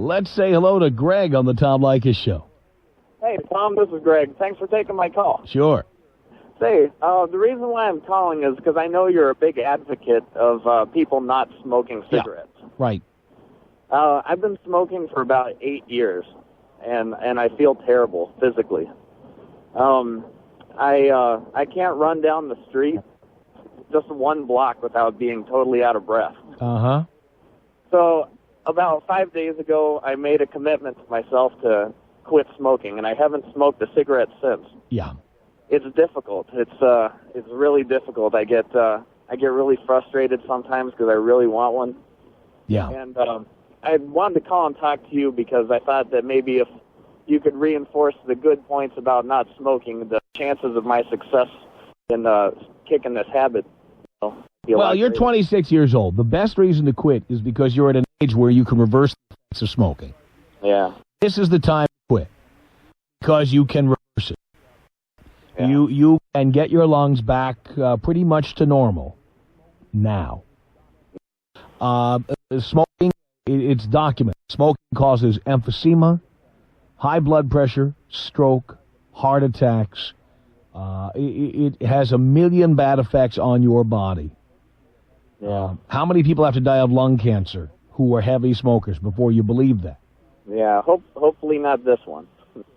Let's say hello to Greg on the Tom Leykis Show. Hey, Tom, this is Greg. Thanks for taking my call. Sure. Say, the reason why I'm calling is because I know you're a big advocate of people not smoking cigarettes. Yeah, right. I've been smoking for about 8 years, and I feel terrible physically. I can't run down the street just one block without being totally out of breath. Uh-huh. So about 5 days ago, I made a commitment to myself to quit smoking, and I haven't smoked a cigarette since. Yeah. It's difficult. It's really difficult. I get really frustrated sometimes because I really want one. Yeah. And I wanted to call and talk to you because I thought that maybe if you could reinforce the good points about not smoking, the chances of my success in kicking this habit. Well, you're 26 years old. The best reason to quit is because you're at an age where you can reverse the effects of smoking. Yeah. This is the time to quit because you can reverse it. Yeah. You can get your lungs back pretty much to normal now. Smoking, it's documented. Smoking causes emphysema, high blood pressure, stroke, heart attacks. It has a million bad effects on your body. Yeah. How many people have to die of lung cancer who are heavy smokers before you believe that? Yeah, hopefully not this one.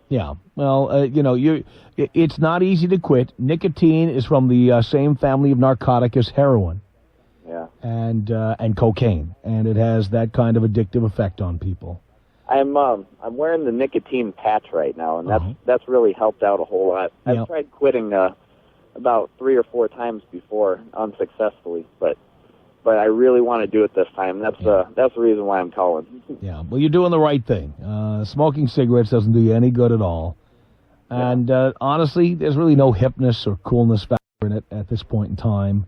Yeah, well, it's not easy to quit. Nicotine is from the same family of narcotic as heroin. Yeah. And cocaine, and it has that kind of addictive effect on people. I'm wearing the nicotine patch right now, and that's really helped out a whole lot. I've tried quitting about 3 or 4 times before unsuccessfully, but I really want to do it this time. That's the reason why I'm calling. Yeah, well, you're doing the right thing. Smoking cigarettes doesn't do you any good at all, and honestly, there's really no hipness or coolness factor in it at this point in time.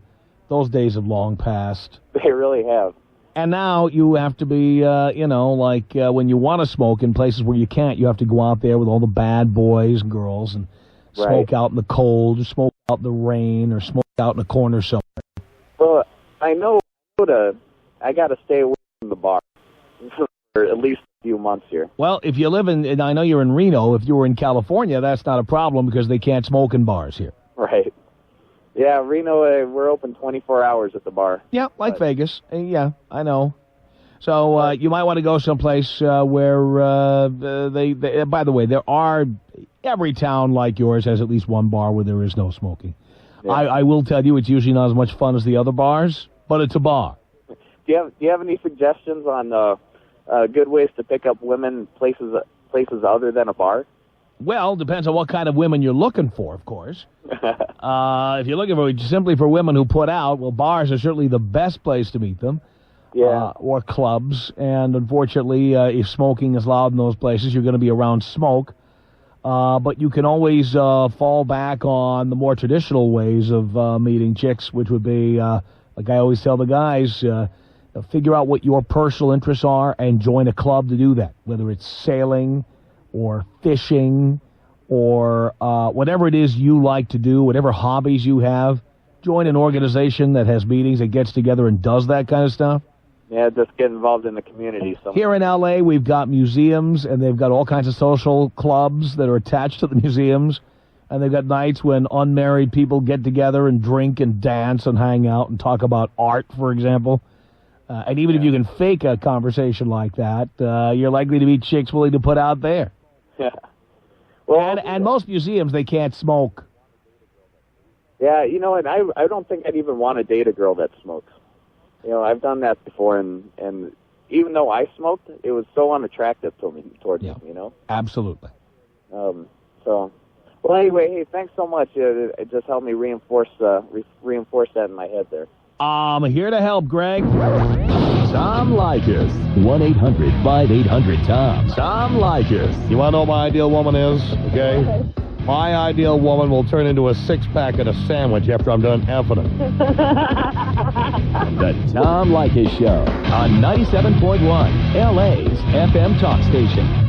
Those days have long passed. They really have. And now you have to be, when you want to smoke in places where you can't, you have to go out there with all the bad boys and girls and smoke out in the cold, or smoke out in the rain, or smoke out in a corner somewhere. Well, I know I got to stay away from the bar for at least a few months here. Well, if you live and I know you're in Reno, if you were in California, that's not a problem because they can't smoke in bars here. Right. Yeah, Reno, we're open 24 hours at the bar. Yeah, like Vegas. Yeah, I know. So you might want to go someplace where they, by the way, every town like yours has at least one bar where there is no smoking. Yeah. I will tell you, it's usually not as much fun as the other bars, but it's a bar. Do you have any suggestions on good ways to pick up women places other than a bar? Well, depends on what kind of women you're looking for, of course. If you're looking simply for women who put out, well, bars are certainly the best place to meet them. Yeah. Or clubs. And unfortunately, if smoking is loud in those places, you're going to be around smoke. But you can always fall back on the more traditional ways of meeting chicks, which would be, like I always tell the guys, figure out what your personal interests are and join a club to do that, whether it's sailing or fishing, or whatever it is you like to do, whatever hobbies you have, join an organization that has meetings, that gets together and does that kind of stuff. Yeah, just get involved in the community. Here in L.A., we've got museums, and they've got all kinds of social clubs that are attached to the museums, and they've got nights when unmarried people get together and drink and dance and hang out and talk about art, for example. And even if you can fake a conversation like that, you're likely to meet chicks willing to put out there. Yeah. Well, and most museums, they can't smoke. Yeah, you know, and I don't think I'd even want to date a girl that smokes. You know, I've done that before, and even though I smoked, it was so unattractive towards me, you know? Absolutely. Well, anyway, hey, thanks so much. It just helped me reinforce that in my head there. I'm here to help, Greg. Tom Leykis. 1-800-5800-TOM. Tom Leykis. You want to know what my ideal woman is? Okay. My ideal woman will turn into a six-pack and a sandwich after I'm done effing it. The Tom Leykis Show on 97.1, LA's FM talk station.